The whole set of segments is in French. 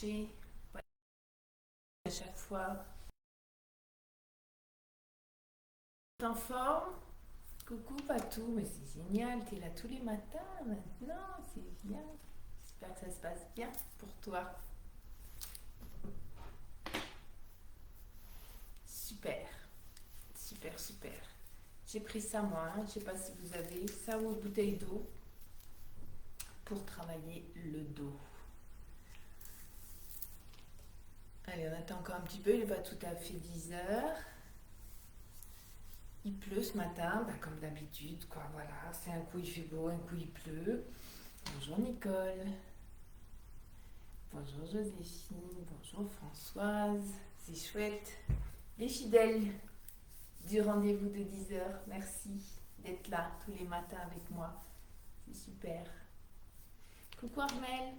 À chaque fois. T'es en forme? Coucou Patou, mais c'est génial, t'es là tous les matins maintenant, c'est bien. J'espère que ça se passe bien pour toi. Super, super, super. J'ai pris ça moi, je sais pas si vous avez ça ou une bouteille d'eau pour travailler le dos. Allez, on attend encore un petit peu, il n'est pas tout à fait 10 heures. Il pleut ce matin, bah, comme d'habitude, quoi, voilà. C'est un coup il fait beau, un coup il pleut. Bonjour Nicole. Bonjour Joséphine, bonjour Françoise. C'est chouette. Les fidèles du rendez-vous de 10 heures, merci d'être là tous les matins avec moi. C'est super. Coucou Armel.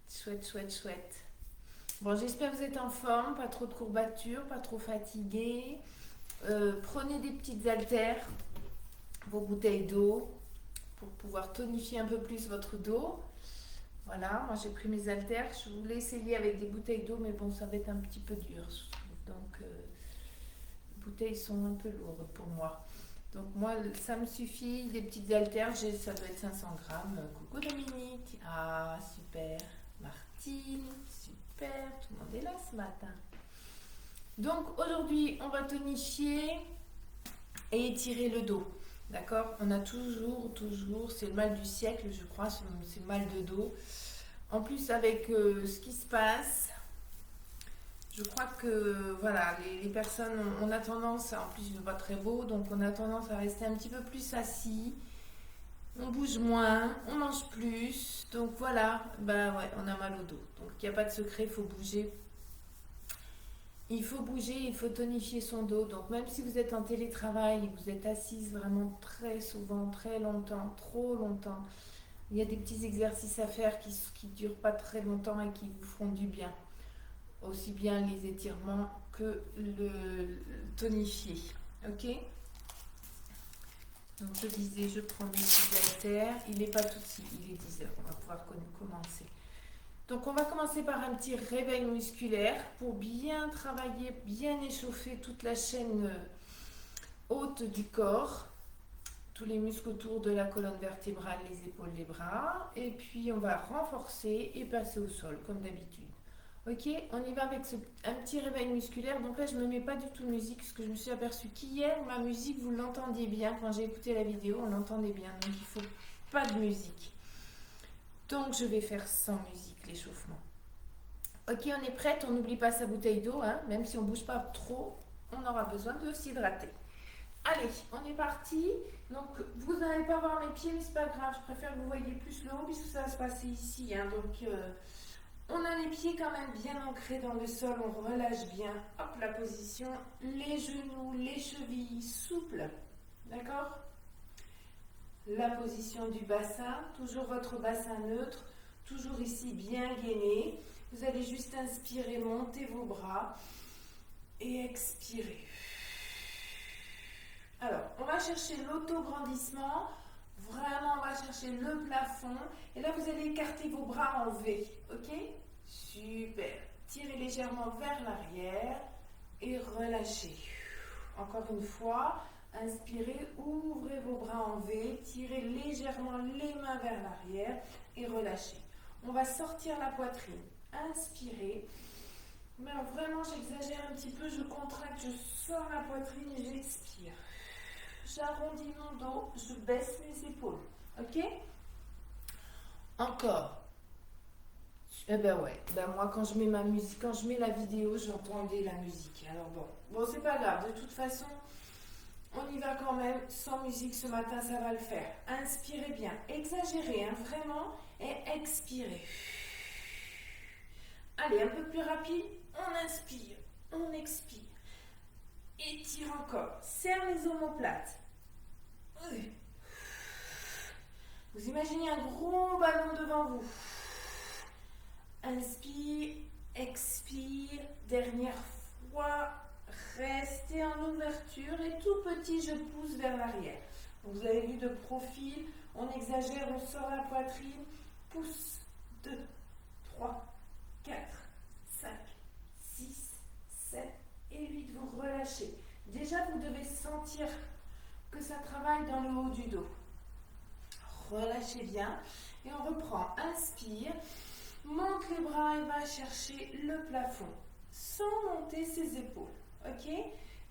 Chouette, chouette, chouette. Bon, j'espère que vous êtes en forme, pas trop de courbatures, pas trop fatigué. Prenez des petites haltères, vos bouteilles d'eau pour pouvoir tonifier un peu plus votre dos. Voilà, moi j'ai pris mes haltères. Je voulais essayer avec des bouteilles d'eau, mais bon, ça va être un petit peu dur, je trouve. Donc, les bouteilles sont un peu lourdes pour moi. Donc, moi, ça me suffit. Des petites haltères, ça doit être 500 grammes. Coucou Dominique. Ah, super. Martine, super. Tout le monde est là ce matin. Donc, aujourd'hui, on va tonifier et étirer le dos. D'accord? On a toujours, c'est le mal du siècle, je crois, c'est le mal de dos. En plus, avec ce qui se passe, je crois que voilà, les personnes, on a tendance, en plus il ne fait pas très beau, donc on a tendance à rester un petit peu plus assis. On bouge moins, on mange plus, donc voilà, bah ouais, on a mal au dos. Donc il n'y a pas de secret, il faut bouger. Il faut bouger, il faut tonifier son dos. Donc même si vous êtes en télétravail, vous êtes assise vraiment très souvent, très longtemps, trop longtemps, il y a des petits exercices à faire qui durent pas très longtemps et qui vous feront du bien. Aussi bien les étirements que le tonifier. Ok? Donc je disais, je prends mes petits haltères. Il n'est pas tout de suite, il est 10 heures. On va pouvoir commencer. Donc on va commencer par un petit réveil musculaire pour bien travailler, bien échauffer toute la chaîne haute du corps, tous les muscles autour de la colonne vertébrale, les épaules, les bras. Et puis on va renforcer et passer au sol comme d'habitude. Ok, on y va avec un petit réveil musculaire. Donc là, je ne me mets pas du tout de musique parce que je me suis aperçue qu'hier, ma musique, vous l'entendiez bien. Quand j'ai écouté la vidéo, on l'entendait bien. Donc il ne faut pas de musique. Donc je vais faire sans musique l'échauffement. Ok, on est prête. On n'oublie pas sa bouteille d'eau. Hein. Même si on ne bouge pas trop, on aura besoin de s'hydrater. Allez, on est parti. Donc vous n'allez pas voir mes pieds, mais c'est pas grave. Je préfère que vous voyez plus le haut puisque ça va se passer ici. Hein. Donc on a les pieds quand même bien ancrés dans le sol, on relâche bien. Hop, la position, les genoux, les chevilles souples. D'accord? La position du bassin, toujours votre bassin neutre, toujours ici bien gainé. Vous allez juste inspirer, monter vos bras et expirer. Alors, on va chercher l'autograndissement. Vraiment, on va chercher le plafond. Et là, vous allez écarter vos bras en V. Ok? Super. Tirez légèrement vers l'arrière et relâchez. Encore une fois, inspirez, ouvrez vos bras en V, tirez légèrement les mains vers l'arrière et relâchez. On va sortir la poitrine. Inspirez. Mais alors vraiment, j'exagère un petit peu, je contracte, je sors la poitrine et j'expire. J'arrondis mon dos, je baisse mes épaules. Ok? Encore. Eh ben ouais, ben moi quand je mets ma musique, quand je mets la vidéo, j'entendais la musique. Alors bon, c'est pas grave, de toute façon, on y va quand même, sans musique ce matin, ça va le faire. Inspirez bien, exagérez, hein, vraiment, et expirez. Allez, un peu plus rapide, on inspire, on expire. Étire encore, serre les omoplates. Vous imaginez un gros ballon devant vous. Inspire, expire, dernière fois, restez en ouverture et tout petit, je pousse vers l'arrière. Vous avez vu de profil, on exagère, on sort la poitrine, pouce. 2, 3, 4, 5, 6, 7 et 8. Vous relâchez. Déjà, vous devez sentir que ça travaille dans le haut du dos. Relâchez bien et on reprend. Inspire, monte les bras et va chercher le plafond sans monter ses épaules. Ok?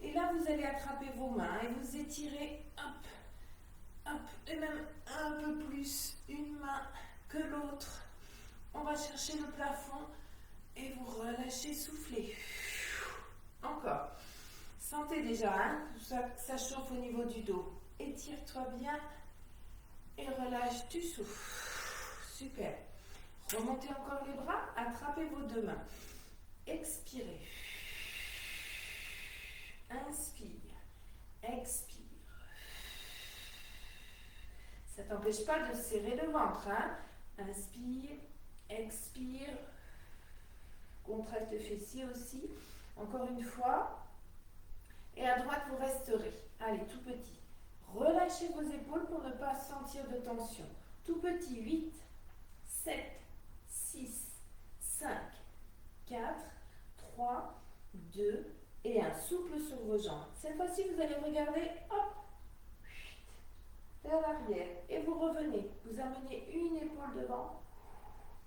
Et là, vous allez attraper vos mains et vous étirez, hop, hop, et même un peu plus une main que l'autre. On va chercher le plafond et vous relâchez, soufflez. Encore. Sentez déjà, hein, ça chauffe au niveau du dos. Étire-toi bien et relâche, tu souffles. Super. Remontez encore les bras, attrapez vos deux mains. Expirez. Inspire. Expire. Ça ne t'empêche pas de serrer le ventre. Hein? Inspire. Expire. Contracte le fessier aussi. Encore une fois. Et à droite, vous resterez. Allez, tout petit. Relâchez vos épaules pour ne pas sentir de tension. Tout petit. 8, 7, 6, 5, 4, 3, 2 et 1. Souple sur vos jambes. Cette fois-ci, vous allez regarder, hop, vers l'arrière. Et vous revenez. Vous amenez une épaule devant.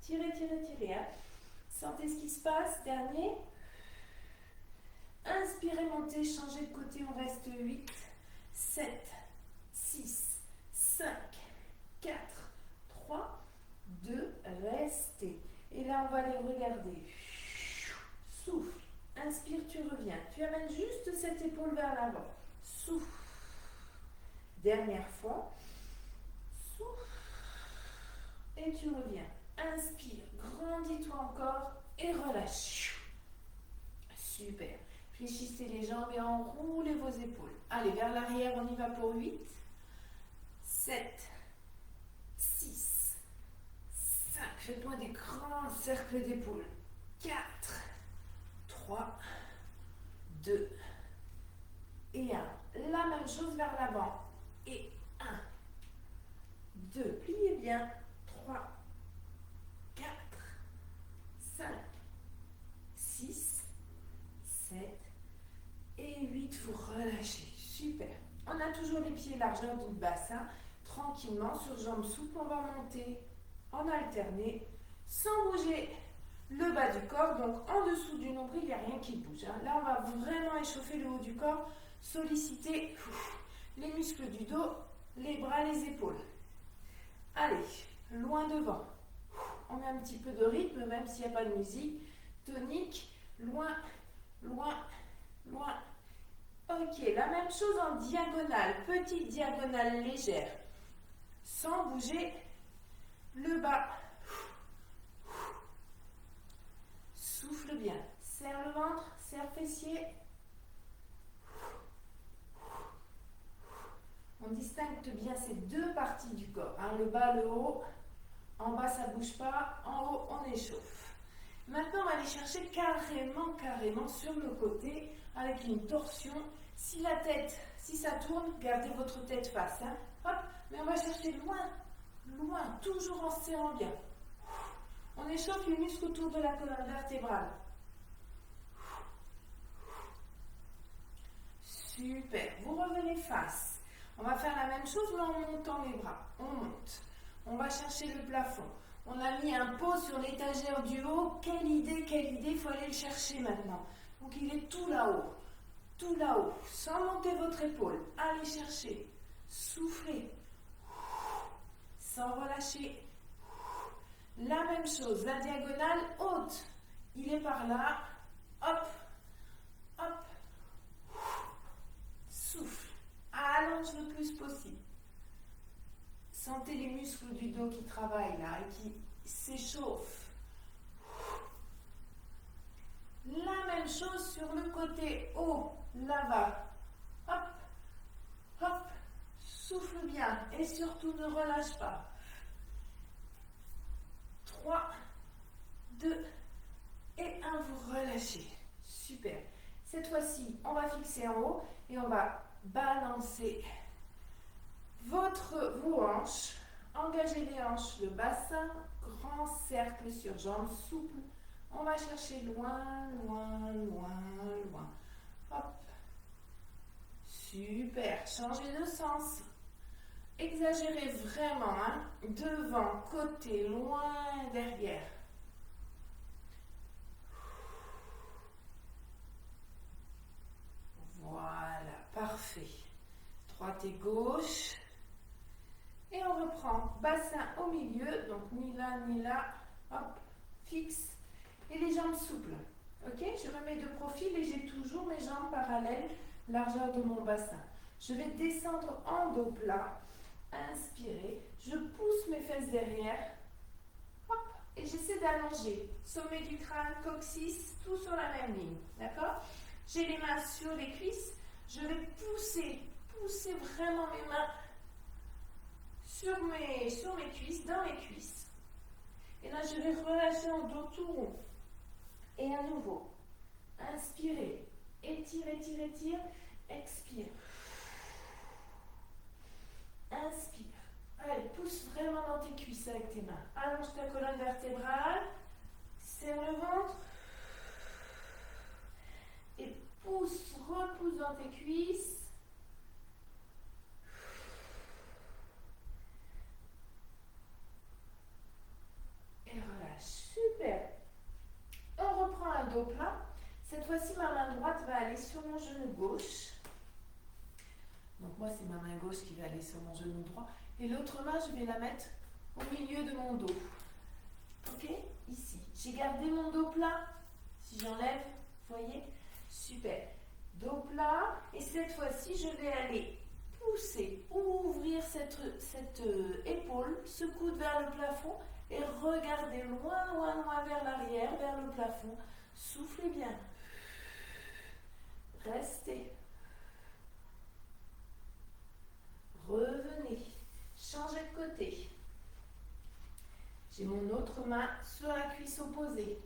Tirez, tirez, tirez. Hein. Sentez ce qui se passe. Dernier. Inspirez, montez, changez de côté. On reste 8, 7, 6, 5, 4, 3, 2, restez. Et là, on va les regarder. Souffle. Inspire, tu reviens. Tu amènes juste cette épaule vers l'avant. Souffle. Dernière fois. Souffle. Et tu reviens. Inspire. Grandis-toi encore et relâche. Super. Fléchissez les jambes et enroulez vos épaules. Allez, vers l'arrière, on y va pour 8, 7, 6, 5. Faites-moi des grands cercles d'épaules. 4, 3, 2 et 1. La même chose vers l'avant. Et 1, 2. Pliez bien. 3, 4, 5, 6, 7 et 8. Vous relâchez. Super. On a toujours les pieds largeur du bassin. Tranquillement, sur jambes souples, on va monter en alterné, sans bouger le bas du corps. Donc, en dessous du nombril, il n'y a rien qui bouge. Hein. Là, on va vraiment échauffer le haut du corps, solliciter les muscles du dos, les bras, les épaules. Allez, loin devant. On met un petit peu de rythme, même s'il n'y a pas de musique. Tonique, loin, loin, loin. Ok, la même chose en diagonale, petite diagonale légère, sans bouger le bas. Souffle bien, serre le ventre, serre fessier. On distingue bien ces deux parties du corps, hein, le bas, le haut. En bas, ça ne bouge pas, en haut, on échauffe. Maintenant, on va aller chercher carrément sur le côté, avec une torsion. Si la tête, si ça tourne, gardez votre tête face. Hein. Hop, mais on va chercher loin, loin, toujours en serrant bien. On échauffe les muscles autour de la colonne vertébrale. Super, vous revenez face. On va faire la même chose, mais en montant les bras. On monte. On va chercher le plafond. On a mis un pot sur l'étagère du haut. Quelle idée, il faut aller le chercher maintenant. Donc il est tout là-haut. Tout là-haut. Sans monter votre épaule. Allez chercher. Soufflez. Sans relâcher. La même chose. La diagonale haute. Il est par là. Hop. Hop. Souffle. Allonge le plus possible. Sentez les muscles du dos qui travaillent là et qui s'échauffent. La même chose sur le côté haut, là-bas. Hop, hop, souffle bien et surtout ne relâche pas. 3, 2 et 1, vous relâchez. Super. Cette fois-ci, on va fixer en haut et on va balancer vos hanches. Engagez les hanches, le bassin, grand cercle sur jambes souples. On va chercher loin, loin, loin, loin. Hop. Super. Changez de sens. Exagérez vraiment, hein. Devant, côté, loin, derrière. Voilà, parfait. Droite et gauche. Et on reprend. Bassin au milieu, donc ni là, ni là. Hop, fixe. Et les jambes souples. Ok, je me mets de profil et j'ai toujours mes jambes parallèles, largeur de mon bassin. Je vais descendre en dos plat. Inspirez. Je pousse mes fesses derrière. Hop, et j'essaie d'allonger. Sommet du crâne, coccyx, tout sur la même ligne. D'accord? J'ai les mains sur les cuisses. Je vais pousser vraiment mes mains sur mes cuisses, dans mes cuisses. Et là, je vais relâcher en dos tout rond. Et à nouveau, inspirez, étire, étire, étire, expire. Inspire. Allez, pousse vraiment dans tes cuisses avec tes mains. Allonge ta colonne vertébrale, serre le ventre. Et pousse, repousse dans tes cuisses. Et relâche. Super. On reprend un dos plat. Cette fois-ci, ma main droite va aller sur mon genou gauche. Donc moi, c'est ma main gauche qui va aller sur mon genou droit. Et l'autre main, je vais la mettre au milieu de mon dos. Ok? Ici. J'ai gardé mon dos plat. Si j'enlève, vous voyez? Super. Dos plat. Et cette fois-ci, je vais aller pousser, ouvrir cette épaule, ce coude vers le plafond et regarder loin, loin, loin vers l'arrière, vers le plafond. Soufflez bien. Restez. Revenez. Changez de côté. J'ai mon autre main sur la cuisse opposée.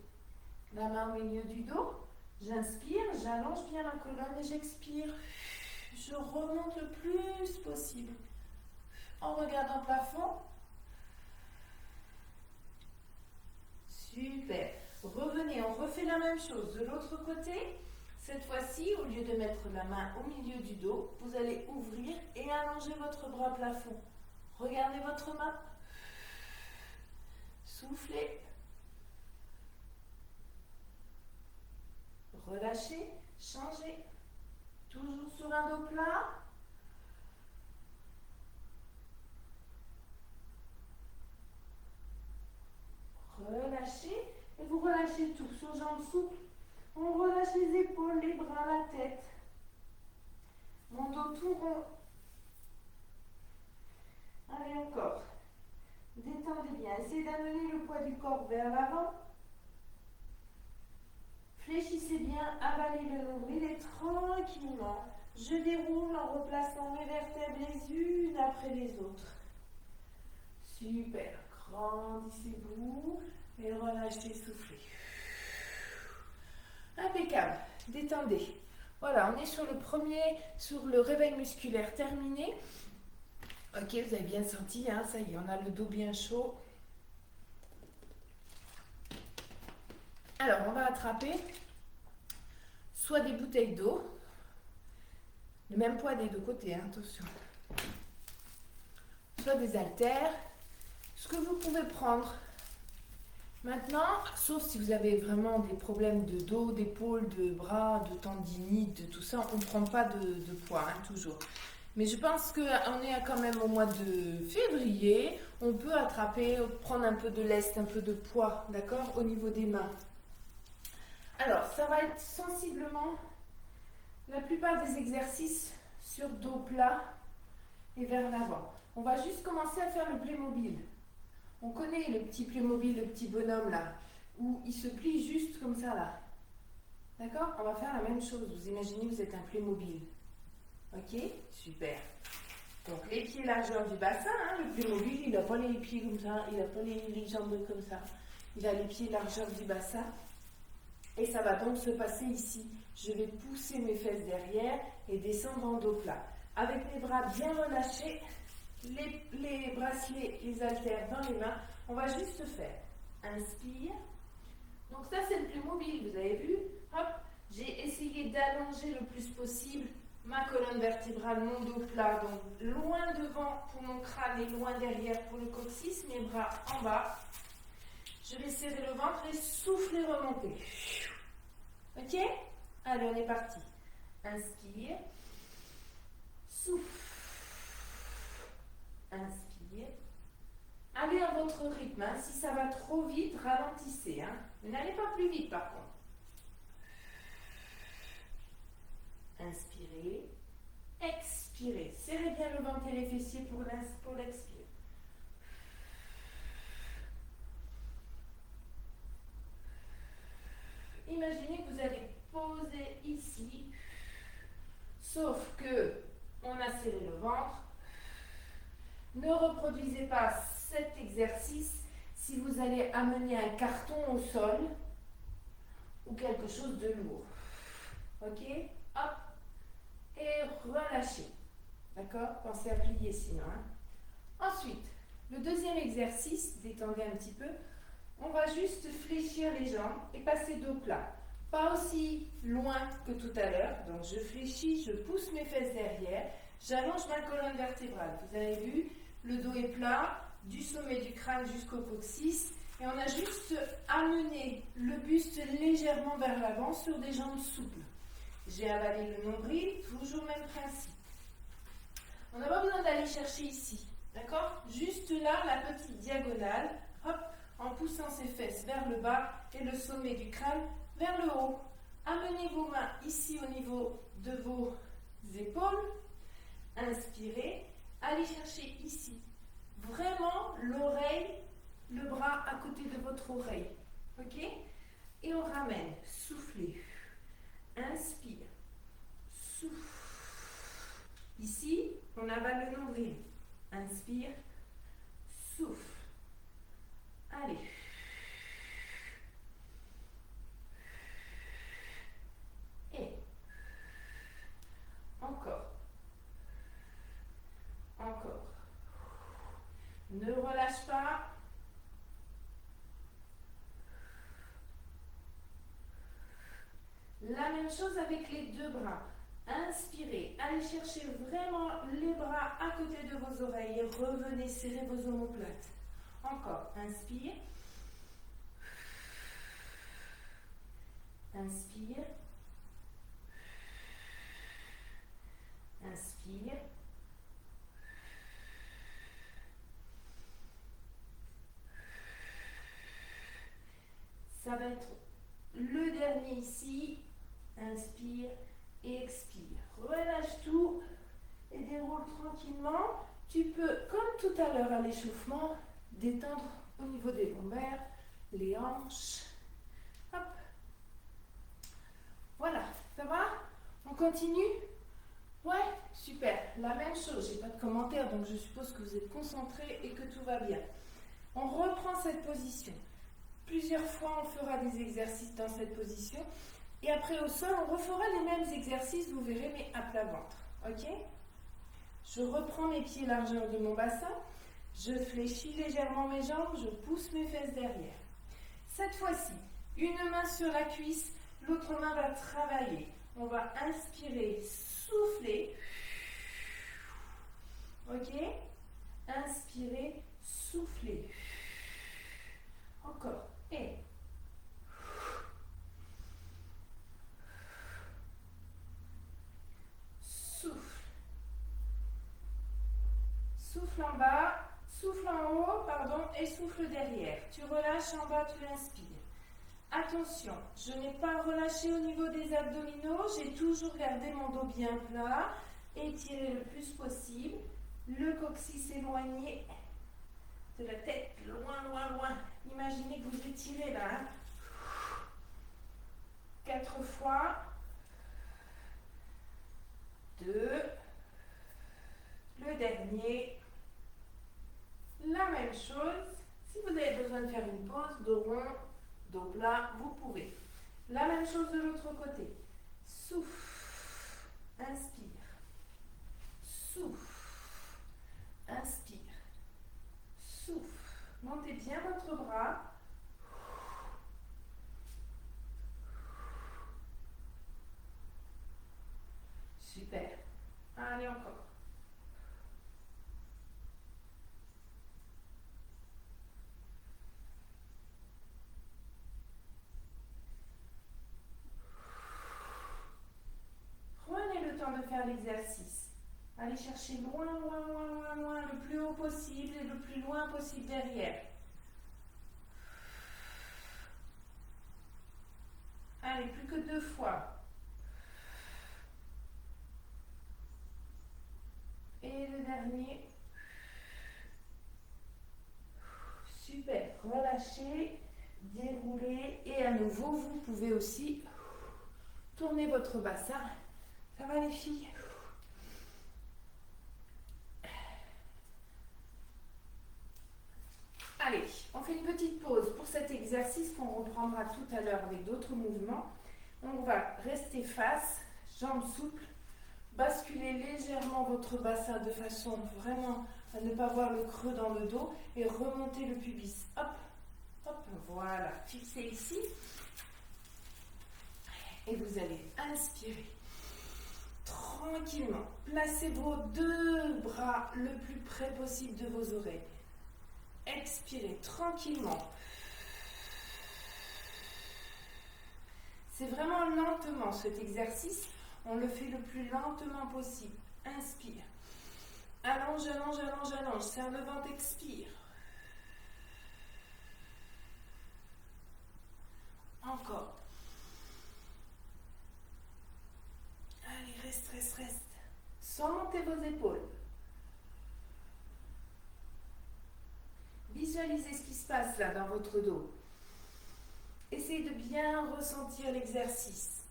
La main au milieu du dos. J'inspire, j'allonge bien la colonne et j'expire. Je remonte le plus possible. En regardant le plafond. Super. Revenez, on refait la même chose de l'autre côté. Cette fois-ci, au lieu de mettre la main au milieu du dos, vous allez ouvrir et allonger votre bras plafond. Regardez votre main. Soufflez. Relâchez. Changez. Toujours sur un dos plat. Relâchez. Et vous relâchez tout. Sur jambes souples. On relâche les épaules, les bras, la tête. Mon dos tout rond. Allez, encore. Détendez bien. Essayez d'amener le poids du corps vers l'avant. Fléchissez bien, avalez le nombril et tranquillement, je déroule en replaçant mes vertèbres les unes après les autres. Super. Grandissez-vous et relâchez, soufflez. Impeccable. Détendez. Voilà, on est sur le réveil musculaire terminé. Ok, vous avez bien senti, hein, ça y est, on a le dos bien chaud. Alors, on va attraper soit des bouteilles d'eau, le même poids des deux côtés, hein, attention. Soit des haltères, ce que vous pouvez prendre. Maintenant, sauf si vous avez vraiment des problèmes de dos, d'épaule, de bras, de tendinite, de tout ça, on ne prend pas de poids, hein, toujours. Mais je pense qu'on est quand même au mois de février, on peut attraper, prendre un peu de lest, un peu de poids, d'accord, au niveau des mains. Alors, ça va être sensiblement la plupart des exercices sur dos plat et vers l'avant. On va juste commencer à faire le Playmobil. On connaît le petit Playmobil, le petit bonhomme là, où il se plie juste comme ça là. D'accord? On va faire la même chose. Vous imaginez, vous êtes un Playmobil. Ok? Super. Donc les pieds largeur du bassin, hein, le Playmobil, il n'a pas les pieds comme ça, il n'a pas les jambes comme ça. Il a les pieds largeur du bassin. Et ça va donc se passer ici. Je vais pousser mes fesses derrière et descendre en dos plat. Avec mes bras bien relâchés, les bracelets, les haltères dans les mains. On va juste faire. Inspire. Donc ça, c'est le plus mobile, vous avez vu. Hop, j'ai essayé d'allonger le plus possible ma colonne vertébrale, mon dos plat. Donc loin devant pour mon crâne et loin derrière pour le coccyx, mes bras en bas. Je vais serrer le ventre et souffler, remonter. Ok? Allez, on est parti. Inspire. Souffle. Inspire. Allez à votre rythme. Hein. Si ça va trop vite, ralentissez. Hein. N'allez pas plus vite par contre. Inspirez. Expirez. Serrez bien le ventre et les fessiers pour l'expire. Imaginez que vous allez poser ici, sauf que on a serré le ventre. Ne reproduisez pas cet exercice si vous allez amener un carton au sol ou quelque chose de lourd. Ok? Hop. Et relâchez. D'accord? Pensez à plier sinon. Hein? Ensuite, le deuxième exercice, détendez un petit peu. On va juste fléchir les jambes et passer dos plat. Pas aussi loin que tout à l'heure. Donc je fléchis, je pousse mes fesses derrière. J'allonge ma colonne vertébrale. Vous avez vu, le dos est plat, du sommet du crâne jusqu'au coccyx. Et on a juste amené le buste légèrement vers l'avant sur des jambes souples. J'ai avalé le nombril, toujours même principe. On n'a pas besoin d'aller chercher ici. D'accord? Juste là, la petite diagonale. Hop, en poussant ses fesses vers le bas et le sommet du crâne vers le haut. Amenez vos mains ici au niveau de vos épaules. Inspirez. Allez chercher ici. Vraiment l'oreille, le bras à côté de votre oreille. Ok? Et on ramène. Soufflez. Inspire. Souffle. Ici, on avale le nombril. Inspire. Souffle. Allez. Et. Encore. Encore. Ne relâche pas. La même chose avec les deux bras. Inspirez. Allez chercher vraiment les bras à côté de vos oreilles. Revenez serrer vos omoplates. Encore. Inspire. Inspire. Inspire. Ça va être le dernier ici. Inspire et expire. Relâche tout et déroule tranquillement. Tu peux, comme tout à l'heure à l'échauffement, détendre au niveau des lombaires, les hanches. Hop. Voilà, ça va? On continue? Ouais, super. La même chose, j'ai pas de commentaires, donc je suppose que vous êtes concentrés et que tout va bien. On reprend cette position. Plusieurs fois, on fera des exercices dans cette position. Et après, au sol, on refera les mêmes exercices, vous verrez, mais à plat ventre. Ok? Je reprends mes pieds largeur de mon bassin. Je fléchis légèrement mes jambes. Je pousse mes fesses derrière. Cette fois-ci, une main sur la cuisse, l'autre main va travailler. On va inspirer, souffler. Ok? Inspirer, souffler. Encore. Et. Souffle. Souffle en bas, souffle en haut, pardon, et souffle derrière. Tu relâches en bas, tu inspires. Attention, je n'ai pas relâché au niveau des abdominaux, j'ai toujours gardé mon dos bien plat, étiré le plus possible, le coccyx éloigné de la tête, loin, loin, loin. Imaginez que vous étirez là. Hein. 4 fois. 2. Le dernier. La même chose. Si vous avez besoin de faire une pause, dos rond, dos plat, vous pouvez. La même chose de l'autre côté. Souffle. Inspire. Souffle. Inspire. Souffle. Montez bien votre bras. Super. Allez, encore. Prenez le temps de faire l'exercice. Allez chercher loin, loin, loin, loin, loin, le plus haut possible et le plus loin possible derrière. Allez, plus que 2 fois. Et le dernier. Super. Relâchez, déroulez. Et à nouveau, vous pouvez aussi tourner votre bassin. Ça va les filles? Allez, on fait une petite pause pour cet exercice qu'on reprendra tout à l'heure avec d'autres mouvements. On va rester face, jambes souples, basculer légèrement votre bassin de façon vraiment à ne pas voir le creux dans le dos et remonter le pubis. Hop, hop, voilà, fixez ici. Et vous allez inspirer tranquillement. Placez vos 2 bras le plus près possible de vos oreilles. Expirez tranquillement. C'est vraiment lentement cet exercice. On le fait le plus lentement possible. Inspire. Allonge, allonge, allonge, allonge. Serre le ventre, expire. Encore. Allez, reste, reste, reste. Sans monter vos épaules. Visualisez ce qui se passe là dans votre dos. Essayez de bien ressentir l'exercice.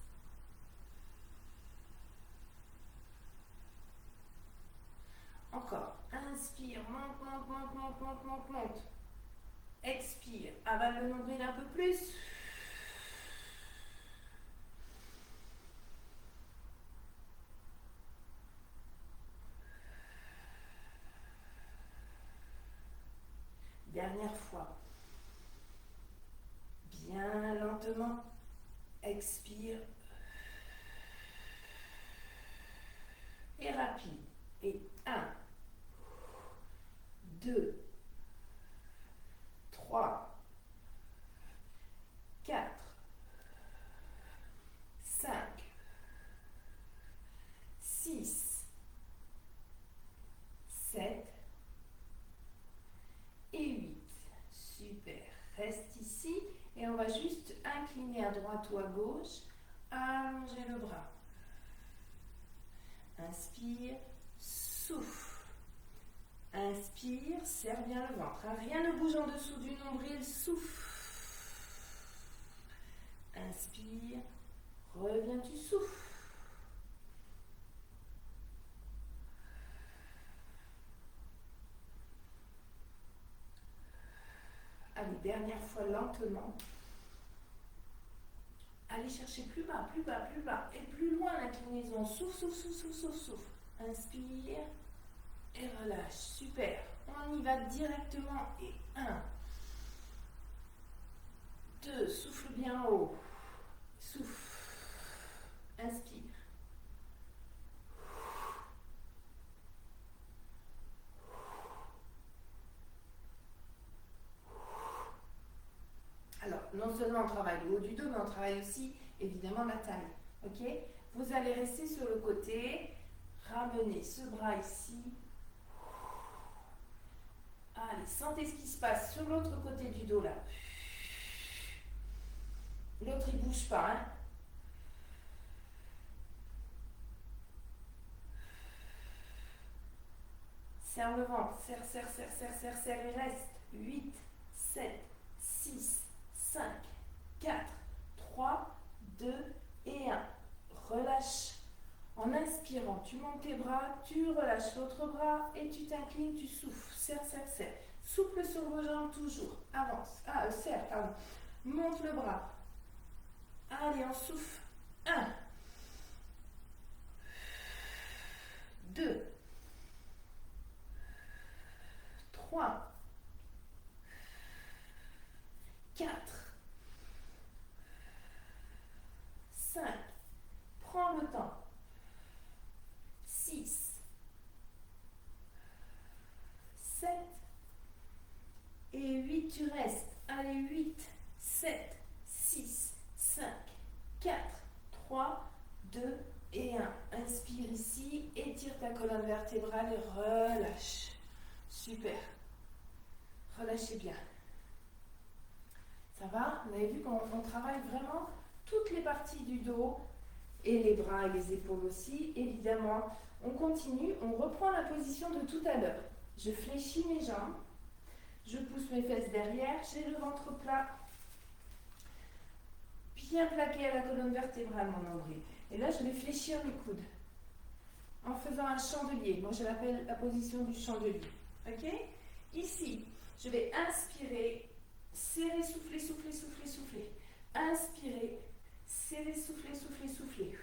Encore. Inspire, monte, monte, monte, monte, monte, monte, monte. Expire, avale le nombril un peu plus. Dernière fois. Bien lentement. Expire. Et rapide. Et 1, 2, 3, 4, 5, 6, 7 et 8. Super. Reste ici et on va juste incliner à droite ou à gauche. Allongez le bras. Inspire, souffle. Inspire, serre bien le ventre. Rien ne bouge en dessous du nombril, souffle. Inspire, reviens, tu souffles. Allez, dernière fois lentement. Allez chercher plus bas, plus bas, plus bas. Et plus loin l'inclinaison. Souffle, souffle, souffle, souffle, souffle, souffle. Inspire et relâche. Super. On y va directement. Et 1, 2, souffle bien haut. Souffle. Inspire. Alors, non seulement on travaille le haut du dos, mais on travaille aussi évidemment la taille. Ok? Vous allez rester sur le côté. Ramenez ce bras ici. Allez, sentez ce qui se passe sur l'autre côté du dos là. L'autre il bouge pas. Hein? Serre le ventre. Serre, serre, serre, serre, serre, serre et reste. 8, 7, 6, 5, 4, 3, 2 et 1. Relâche. En inspirant, tu montes tes bras, tu relâches l'autre bras et tu t'inclines, tu souffles. Serre, serre, serre. Souple sur vos jambes toujours. Avance. Serre, pardon. Monte le bras. Allez, on souffle. 1, 2, 3, 4, 5, prends le temps, 6, 7 et 8, tu restes. Allez, 8, 7, 6, 5, 4, 3, 2 et 1. Inspire ici, étire ta colonne vertébrale et relâche. Super. Relâchez bien. Ça va? Vous avez vu qu'on travaille vraiment toutes les parties du dos et les bras et les épaules aussi. Évidemment, on continue, on reprend la position de tout à l'heure. Je fléchis mes jambes, je pousse mes fesses derrière, j'ai le ventre plat, bien plaqué à la colonne vertébrale, mon nombril. Et là, je vais fléchir mes coudes en faisant un chandelier. Moi, je l'appelle la position du chandelier. Ok? Ici, je vais inspirer, serrer, souffler, souffler, souffler, souffler. Inspirer, serrer, souffler, souffler, souffler.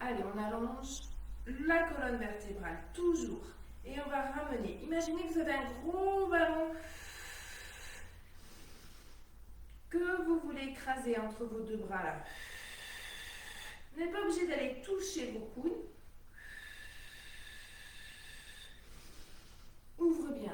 Allez, on allonge la colonne vertébrale, toujours. Et on va ramener. Imaginez que vous avez un gros ballon que vous voulez écraser entre vos deux bras là. Vous n'êtes pas obligé d'aller toucher vos coudes. Ouvre bien.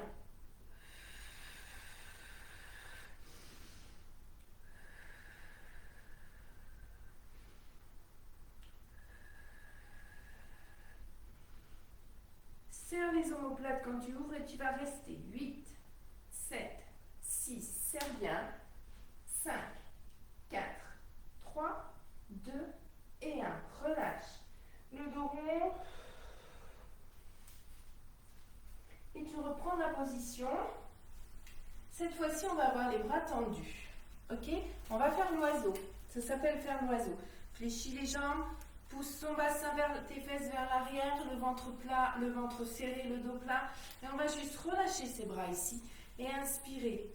Serre les omoplates quand tu ouvres et tu vas rester. 8, 7, 6, serre bien. 5, 4, 3, 2 et 1. Relâche. Le dos rond. Et tu reprends la position. Cette fois-ci, on va avoir les bras tendus. Ok? On va faire l'oiseau. Ça s'appelle faire l'oiseau. Fléchis les jambes. Pousse ton bassin vers tes fesses vers l'arrière, le ventre plat, le ventre serré, le dos plat. Et on va juste relâcher ses bras ici et inspirer.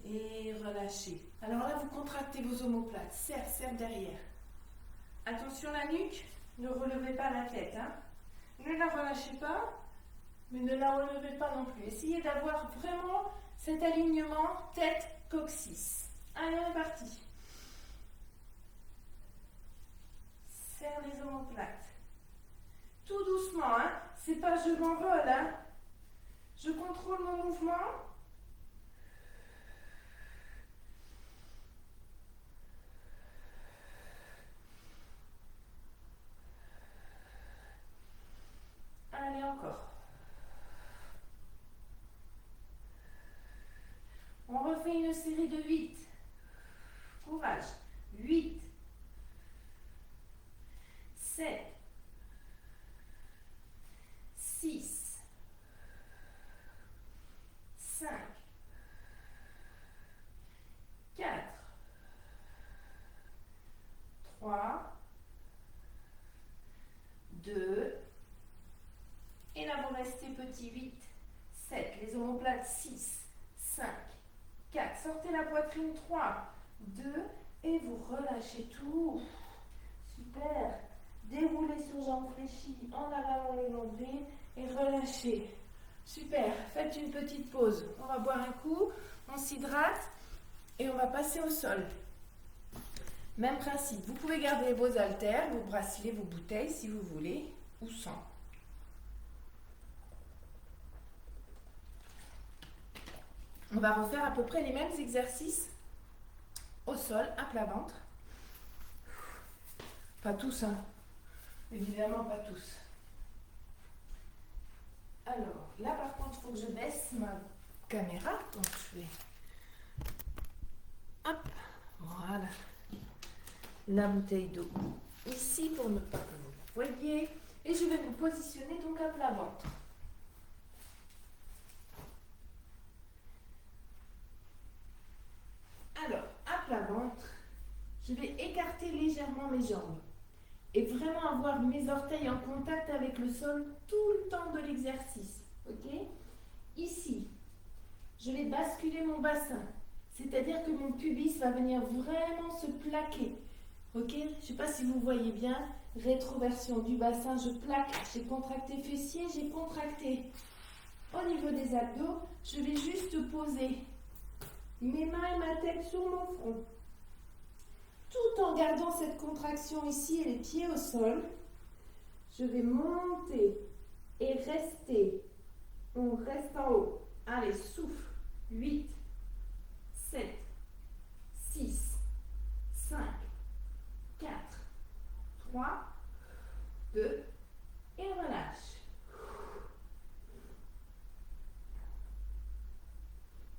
Et relâcher. Alors là, vous contractez vos omoplates. Serre, serre derrière. Attention la nuque, ne relevez pas la tête. Hein. Ne la relâchez pas, mais ne la relevez pas non plus. Essayez d'avoir vraiment cet alignement tête-coccyx. Allez, on est parti. Serre les omoplates. Tout doucement, hein. C'est pas je m'envole, hein. Je contrôle mon mouvement. Allez, encore. On refait une série de 8. Courage. 8. 7. 6. 5. 4. 3. 2. Et là, vous restez petit. 8. 7. Les omoplates. 6. 5. 4. Sortez la poitrine. 3. 2. Et vous relâchez tout. Super. Déroulez sur jambes fléchies en avalant le nombril et relâchez. Super. Faites une petite pause. On va boire un coup, on s'hydrate et on va passer au sol. Même principe. Vous pouvez garder vos haltères, vos bracelets, vos bouteilles si vous voulez, ou sans. On va refaire à peu près les mêmes exercices au sol, à plat ventre. Pas tous, hein. Évidemment, pas tous. Alors, là par contre, il faut que je baisse ma caméra. Donc, je vais... Hop, voilà. La bouteille d'eau ici pour ne pas que vous la voyiez. Et je vais me positionner donc à plat ventre. Alors, à plat ventre, je vais écarter légèrement mes jambes. Et vraiment avoir mes orteils en contact avec le sol tout le temps de l'exercice. Ok? Ici, je vais basculer mon bassin. C'est-à-dire que mon pubis va venir vraiment se plaquer. Ok? Je ne sais pas si vous voyez bien. Rétroversion du bassin, je plaque. J'ai contracté fessier, j'ai contracté Au niveau des abdos, je vais juste poser mes mains et ma tête sur mon front. Tout en gardant cette contraction ici et les pieds au sol, je vais monter et rester. On reste en haut. Allez, souffle. 8, 7, 6, 5, 4, 3, 2, et relâche.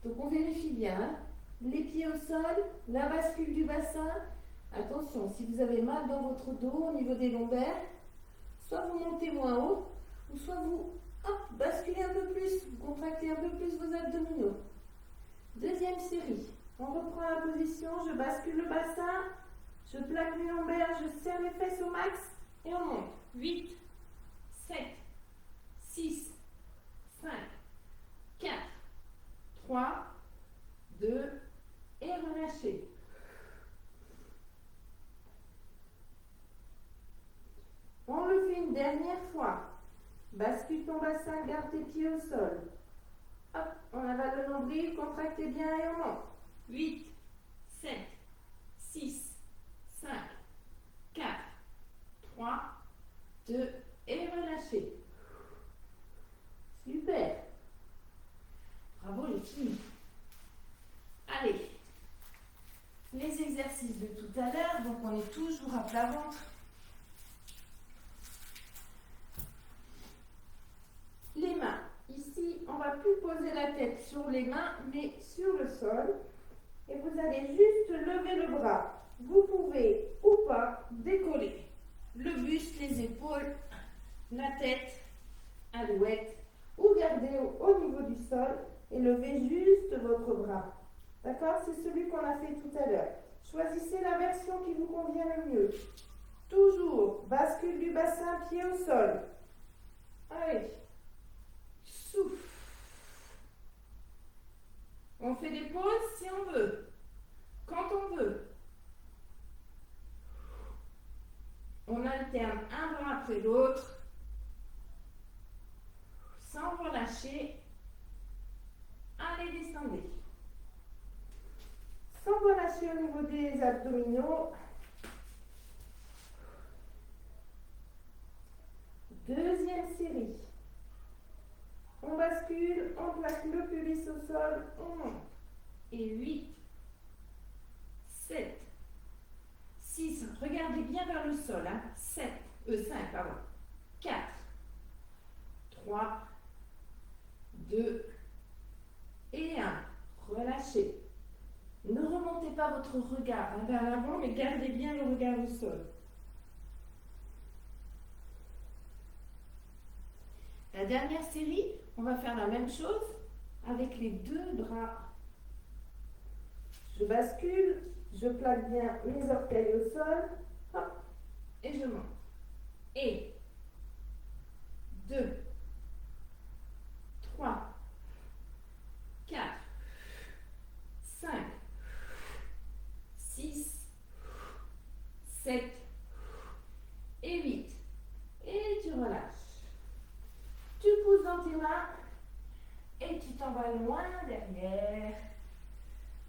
Donc on vérifie bien. Les pieds au sol, la bascule du bassin. Attention, si vous avez mal dans votre dos au niveau des lombaires, soit vous montez moins haut, ou soit vous basculez un peu plus, vous contractez un peu plus vos abdominaux. Deuxième série. On reprend la position, je bascule le bassin, je plaque mes lombaires, je serre les fesses au max et on monte. 8, 7, 6, 5, 4, 3, 2 et relâchez. On le fait une dernière fois. Bascule ton bassin, garde tes pieds au sol. Hop, on avale le nombril, contractez bien et on monte. 8, 7, 6, 5, 4, 3, 2 et relâchez. Super. Bravo les filles. Allez. Les exercices de tout à l'heure, donc on est toujours à plat ventre. Les mains. Ici, on ne va plus poser la tête sur les mains, mais sur le sol. Et vous allez juste lever le bras. Vous pouvez ou pas décoller le buste, les épaules, la tête, alouette, ou garder au niveau du sol et lever juste votre bras. D'accord? C'est celui qu'on a fait tout à l'heure. Choisissez la version qui vous convient le mieux. Toujours, bascule du bassin, pied au sol. Allez. Souffle. On fait des pauses si on veut. Quand on veut. On alterne un bras après l'autre. Sans relâcher. Allez, descendez. Sans relâcher au niveau des abdominaux. Deuxième série. On bascule, on plaque le pubis au sol, on monte. Et 8, 7, 6, regardez bien vers le sol, hein. 5, pardon. 4, 3, 2 et 1. Relâchez. Ne remontez pas votre regard vers l'avant, mais gardez bien le regard au sol. La dernière série, on va faire la même chose avec les deux bras. Je bascule, je plaque bien mes orteils au sol, hop, et je monte. Et 2, 3, 4, 5, 6, 7 et 8. Et tu relâches. Tu pousses dans tes mains et tu t'en vas loin derrière.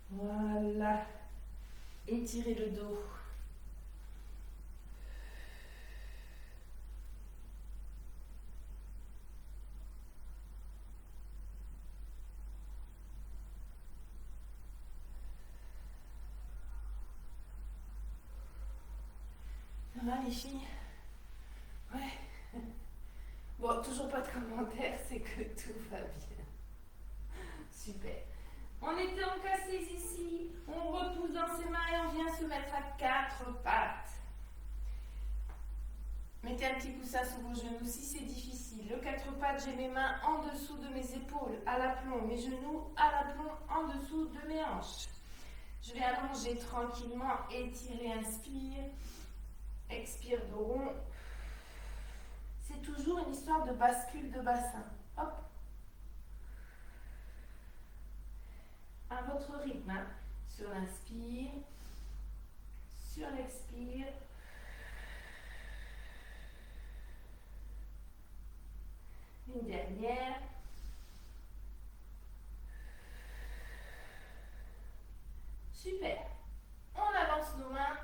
Voilà. Étirez le dos. Ça va les filles? Ouais. Bon, toujours pas de commentaires, c'est que tout va bien. Super. On était en cassés ici, on repousse dans ses mains et on vient se mettre à 4 pattes. Mettez un petit coussin sous vos genoux si c'est difficile. Le 4 pattes, j'ai mes mains en dessous de mes épaules, à l'aplomb, mes genoux à l'aplomb en dessous de mes hanches. Je vais allonger tranquillement, étirer, inspire, expire, dos rond. C'est toujours une histoire de bascule de bassin. Hop. À votre rythme, hein. Sur l'inspire, sur l'expire. Une dernière. Super. On avance nos mains.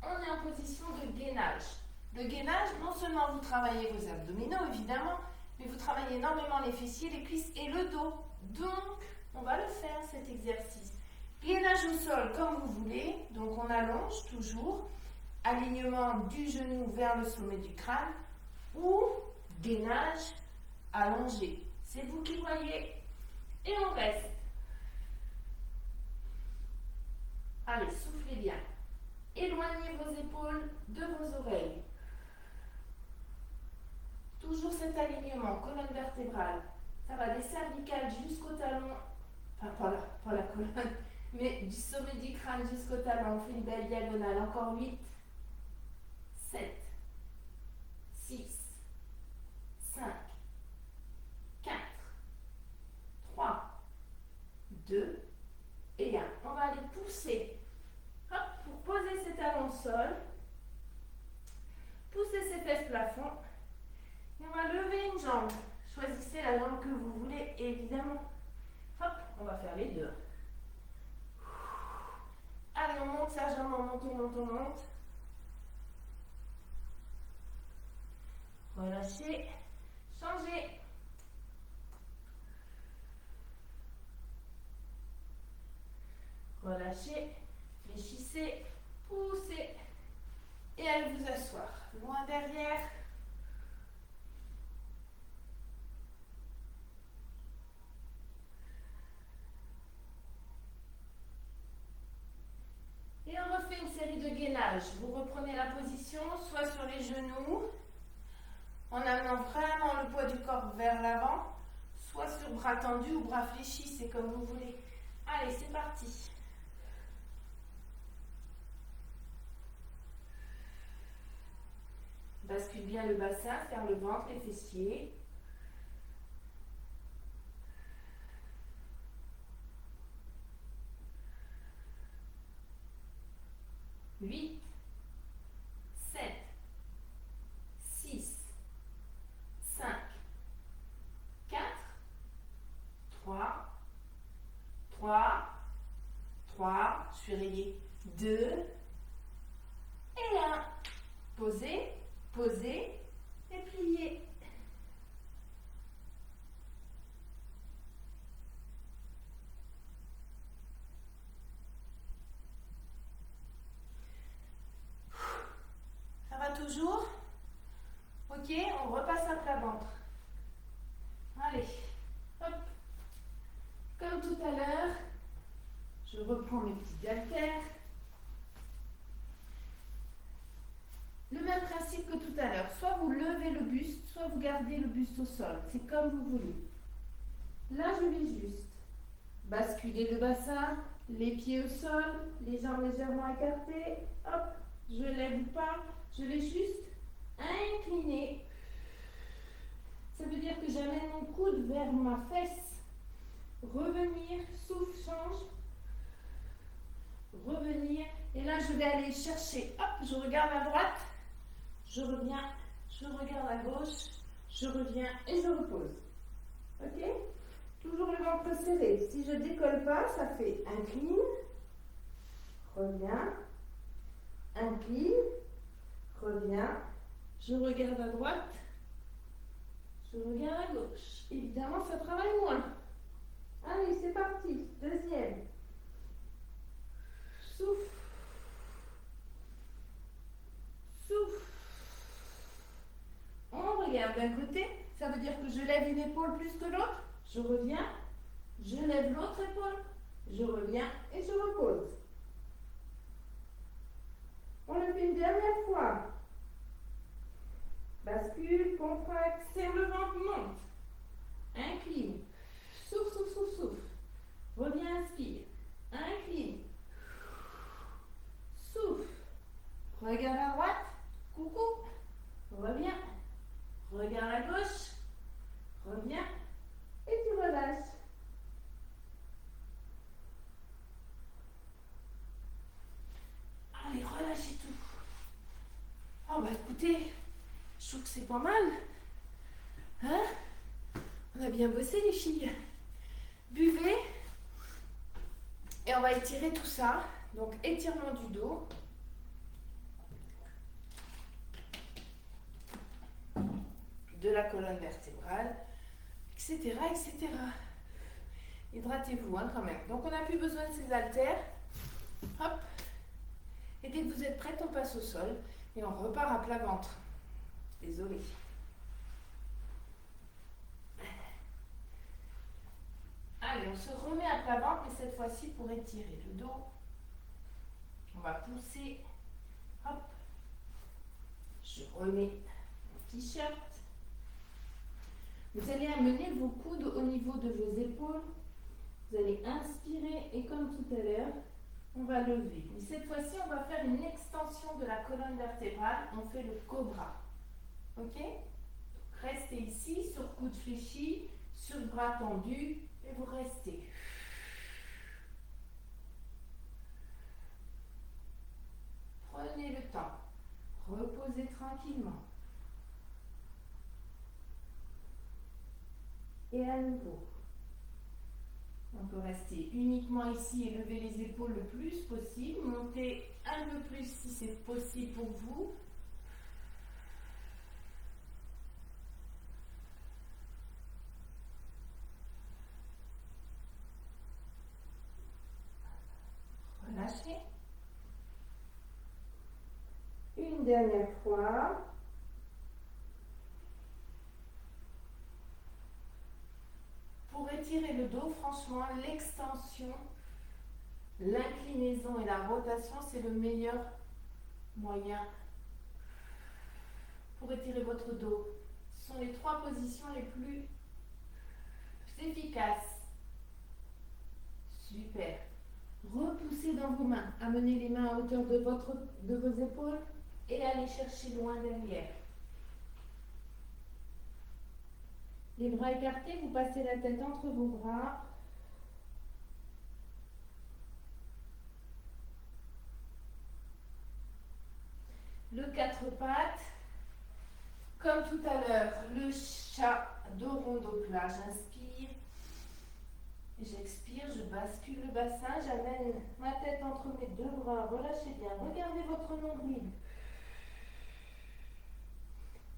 On est en position de gainage. Le gainage, non seulement vous travaillez vos abdominaux, évidemment, mais vous travaillez énormément les fessiers, les cuisses et le dos. Donc, on va le faire, cet exercice. Gainage au sol, comme vous voulez. Donc, on allonge toujours. Alignement du genou vers le sommet du crâne. Ou gainage allongé. C'est vous qui voyez. Et on reste. Allez, soufflez bien. Éloignez vos épaules de vos oreilles. Toujours cet alignement, colonne vertébrale. Ça va des cervicales jusqu'au talon. Enfin, pas la colonne, mais du sommet du crâne jusqu'au talon. On fait une belle diagonale. Encore 8, 7, 6, 5, 4, 3, 2 et 1. On va aller pousser. Hop, pour poser ses talons au sol. Poussez ses fesses plafond. Et on va lever une jambe. Choisissez la jambe que vous voulez, évidemment. Hop, on va faire les deux. Allez, on monte sa jambe, on monte, on monte, on monte. Relâchez. Changez. Relâchez. Fléchissez. Poussez. Et allez vous asseoir. Loin derrière. Et on refait une série de gainages. Vous reprenez la position, soit sur les genoux, en amenant vraiment le poids du corps vers l'avant, soit sur bras tendus ou bras fléchis, c'est comme vous voulez. Allez, c'est parti. Bascule bien le bassin vers le ventre, les fessiers. 8, 7, 6, 5, 4, 3, 3, je suis rayée, 2 et 1. Posez, posez et pliez. Ça va toujours? Ok, on repasse à plat ventre. Allez, hop. Comme tout à l'heure, je reprends mes petits haltères. Le même principe que tout à l'heure. Soit vous levez le buste, soit vous gardez le buste au sol. C'est comme vous voulez. Là, je vais juste basculer le bassin, les pieds au sol, les jambes légèrement écartées. Hop, je lève pas, je vais juste incliner. Ça veut dire que j'amène mon coude vers ma fesse. Revenir, souffle, change. Revenir. Et là, je vais aller chercher. Hop, je regarde à droite. Je reviens. Je regarde à gauche. Je reviens et je repose. Ok? Toujours le ventre serré. Si je décolle pas, ça fait incline. Reviens. Incline. Reviens. Je regarde à droite. Je regarde à gauche. Évidemment, ça travaille moins. Allez, c'est parti. Deuxième. Souffle. Souffle. On regarde d'un côté. Ça veut dire que je lève une épaule plus que l'autre. Je reviens. Je lève l'autre épaule. Je reviens et je repose. On le fait une dernière fois. Bascule, contracte, serre le ventre, monte. Incline. Souffle, souffle, souffle, souffle. Reviens, inspire. Incline. Souffle. Regarde à droite. Coucou. Reviens. Regarde à gauche. Reviens. Et tu relâches. Allez, relâchez tout. Oh bah écoutez, je trouve que c'est pas mal. Hein? On a bien bossé les filles. Buvez. Et on va étirer tout ça. Donc, étirement du dos. De la colonne vertébrale, etc., etc. Hydratez-vous hein, quand même. Donc, on n'a plus besoin de ces haltères. Hop. Et dès que vous êtes prête, on passe au sol. Et on repart à plat ventre. Désolée. Allez, on se remet à plat ventre, mais cette fois-ci pour étirer le dos. On va pousser. Hop. Je remets mon t-shirt. Vous allez amener vos coudes au niveau de vos épaules. Vous allez inspirer et comme tout à l'heure, on va lever. Mais cette fois-ci, on va faire une extension de la colonne vertébrale. On fait le cobra. Ok? Restez ici, sur coude fléchi, sur bras tendu, et vous restez. Prenez le temps. Reposez tranquillement. Et à nouveau. On peut rester uniquement ici et lever les épaules le plus possible. Montez un peu plus si c'est possible pour vous. Relâchez. Une dernière fois. Pour étirer le dos, franchement, l'extension, l'inclinaison et la rotation, c'est le meilleur moyen pour étirer votre dos. Ce sont les 3 positions les plus efficaces. Super. Repoussez dans vos mains. Amenez les mains à hauteur de vos épaules et allez chercher loin derrière. Les bras écartés, vous passez la tête entre vos bras. Le 4 pattes. Comme tout à l'heure, le chat dos rond au plat. J'inspire. J'expire, je bascule le bassin. J'amène ma tête entre mes 2 bras. Relâchez bien. Regardez votre nombril.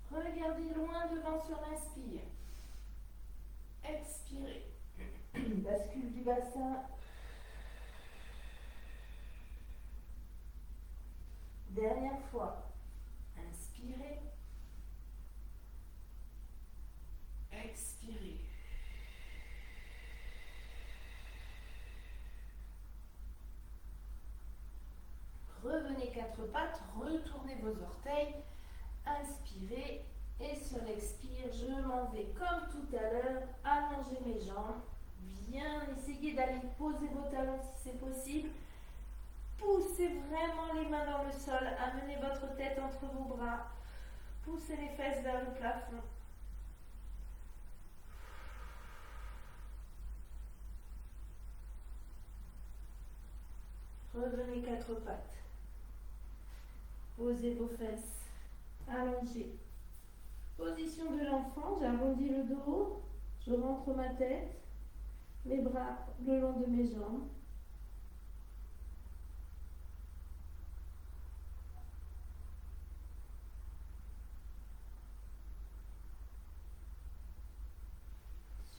Regardez loin devant sur l'inspire. Expirez. Bascule du bassin. Dernière fois. Inspirez. Expirez. Revenez 4 pattes. Retournez vos orteils. Inspirez. Et sur l'expire, je m'en vais comme tout à l'heure. Allongez mes jambes. Bien, essayez d'aller poser vos talons si c'est possible. Poussez vraiment les mains dans le sol. Amenez votre tête entre vos bras. Poussez les fesses vers le plafond. Revenez 4 pattes. Posez vos fesses. Allongez. Position de l'enfant. J'arrondis le dos. Je rentre ma tête. Mes bras le long de mes jambes.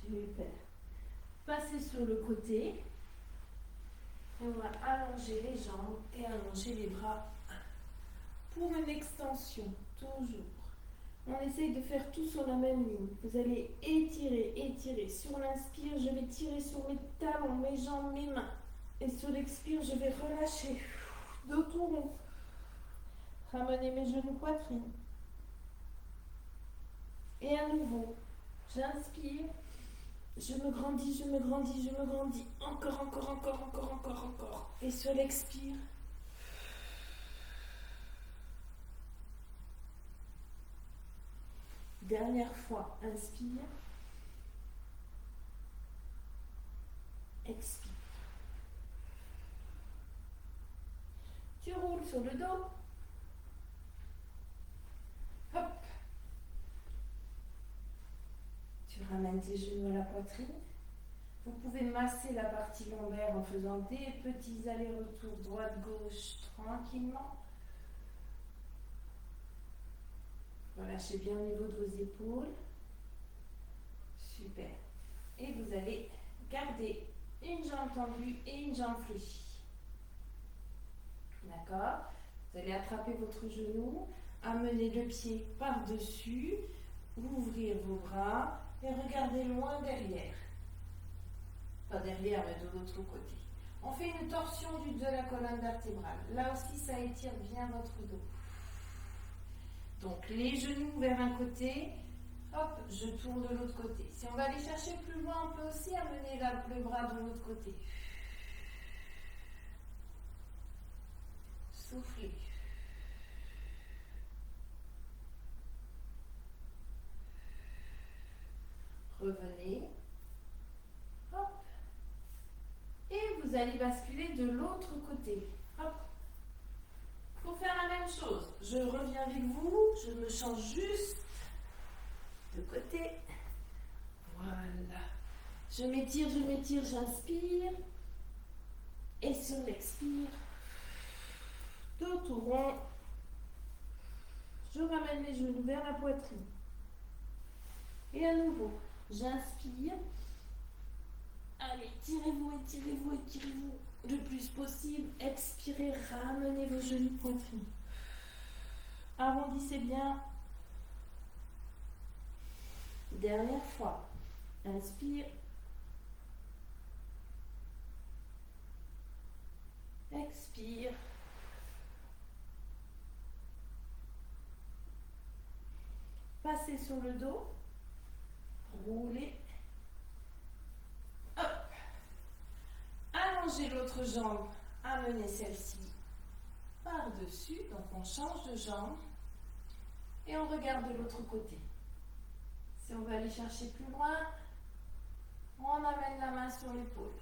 Super. Passez sur le côté. On va allonger les jambes et allonger les bras pour une extension, toujours. On essaye de faire tout sur la même ligne. Vous allez étirer, étirer. Sur l'inspire, je vais tirer sur mes talons, mes jambes, mes mains. Et sur l'expire, je vais relâcher. Dos tout rond. Ramener mes genoux, poitrine. Et à nouveau, j'inspire. Je me grandis, je me grandis, je me grandis. Encore, encore, encore, encore, encore, encore. Et sur l'expire. Dernière fois, inspire. Expire. Tu roules sur le dos. Hop. Tu ramènes tes genoux à la poitrine. Vous pouvez masser la partie lombaire en faisant des petits allers-retours droite-gauche tranquillement. Relâchez bien au niveau de vos épaules. Super. Et vous allez garder une jambe tendue et une jambe fléchie. D'accord? Vous allez attraper votre genou, amener le pied par-dessus, ouvrir vos bras et regarder loin derrière. Pas derrière, mais de l'autre côté. On fait une torsion de la colonne vertébrale. Là aussi, ça étire bien votre dos. Donc, les genoux vers un côté. Hop, je tourne de l'autre côté. Si on va aller chercher plus loin, on peut aussi amener le bras de l'autre côté. Soufflez. Revenez. Hop. Et vous allez basculer de l'autre côté. Hop. Pour faire la même chose, je reviens avec vous, je me change juste de côté. Voilà. Je m'étire, j'inspire. Et sur l'expire, dos tout rond. Je ramène les genoux vers la poitrine. Et à nouveau, j'inspire. Allez, étirez-vous le plus possible. Expirez, ramenez vos genoux poitrine. Arrondissez bien. Dernière fois. Inspire. Expire. Passez sur le dos. Roulez. Hop. Allongez l'autre jambe. Amenez celle-ci par-dessus. Donc on change de jambe. Et on regarde de l'autre côté. Si on veut aller chercher plus loin, on amène la main sur l'épaule.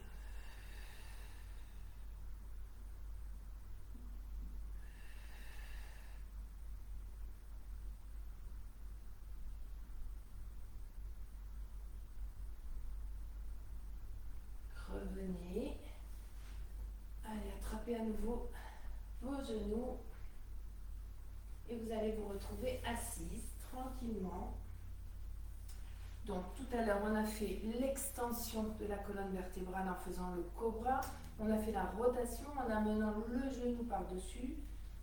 Revenez. Allez, attrapez à nouveau vos genoux. Et vous allez vous retrouver assise tranquillement. Donc tout à l'heure, on a fait l'extension de la colonne vertébrale en faisant le cobra. On a fait la rotation en amenant le genou par-dessus.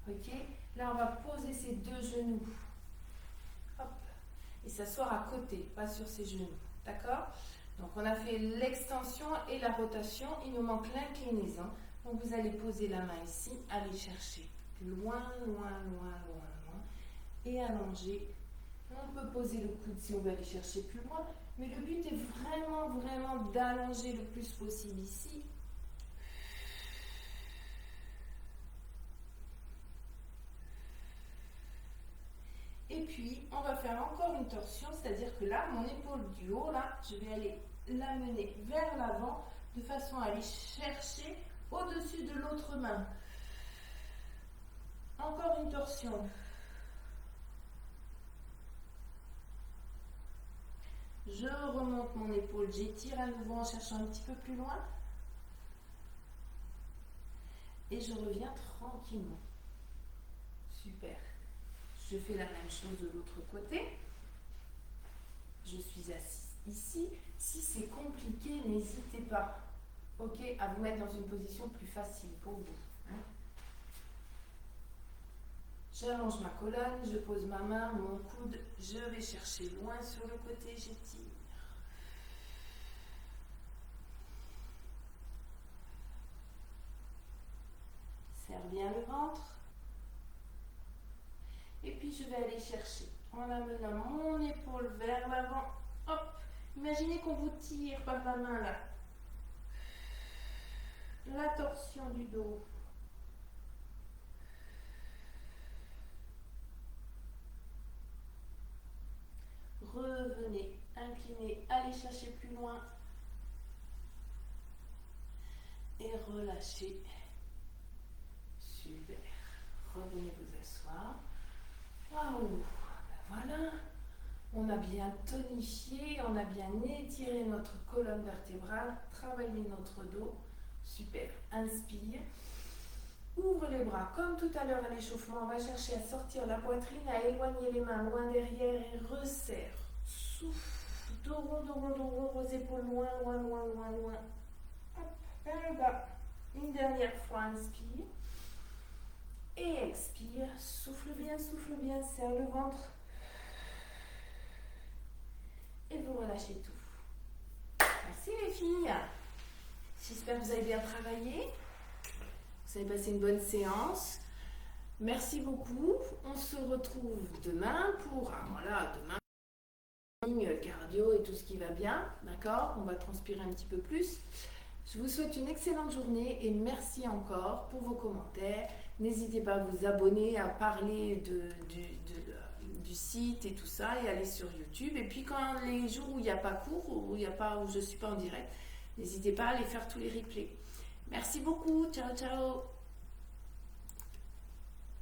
Ok. Là, on va poser ces deux genoux. Hop. Et s'asseoir à côté, pas sur ses genoux. D'accord? Donc on a fait l'extension et la rotation. Il nous manque l'inclinaison. Donc vous allez poser la main ici, aller chercher loin, et allonger. On peut poser le coude si on veut aller chercher plus loin, mais le but est vraiment d'allonger le plus possible ici. Et puis, on va faire encore une torsion, c'est-à-dire que là, mon épaule du haut, là, je vais aller l'amener vers l'avant de façon à aller chercher au-dessus de l'autre main. Encore une torsion. Je remonte mon épaule, j'étire à nouveau en cherchant un petit peu plus loin. Et je reviens tranquillement. Super. Je fais la même chose de l'autre côté. Je suis assise ici. Si c'est compliqué, n'hésitez pas, ok, à vous mettre dans une position plus facile pour vous. Hein. J'allonge ma colonne, je pose ma main, mon coude, je vais chercher loin sur le côté, j'étire. Serre bien le ventre. Et puis je vais aller chercher en amenant mon épaule vers l'avant. Hop, imaginez qu'on vous tire par la main là. La torsion du dos. Revenez, inclinez, allez chercher plus loin. Et relâchez. Super. Revenez vous asseoir. Waouh, ben voilà. On a bien tonifié, on a bien étiré notre colonne vertébrale, travaillé notre dos. Super. Inspire. Ouvre les bras comme tout à l'heure à l'échauffement. On va chercher à sortir la poitrine, à éloigner les mains loin derrière et resserre. Souffle. Dos rond, dos rond, dos rond, vos épaules loin, loin, loin, loin, loin. Hop, vers le bas. Une dernière fois, inspire. Et expire. Souffle bien, serre le ventre. Et vous relâchez tout. Merci les filles. J'espère que vous avez bien travaillé. Vous avez passé une bonne séance. Merci beaucoup. On se retrouve demain pour demain cardio et tout ce qui va bien. D'accord? On va transpirer un petit peu plus. Je vous souhaite une excellente journée et merci encore pour vos commentaires. N'hésitez pas à vous abonner, à parler du site et tout ça et aller sur YouTube. Et puis quand les jours où il n'y a pas cours, où je ne suis pas en direct, n'hésitez pas à aller faire tous les replays. Merci beaucoup. Ciao, ciao.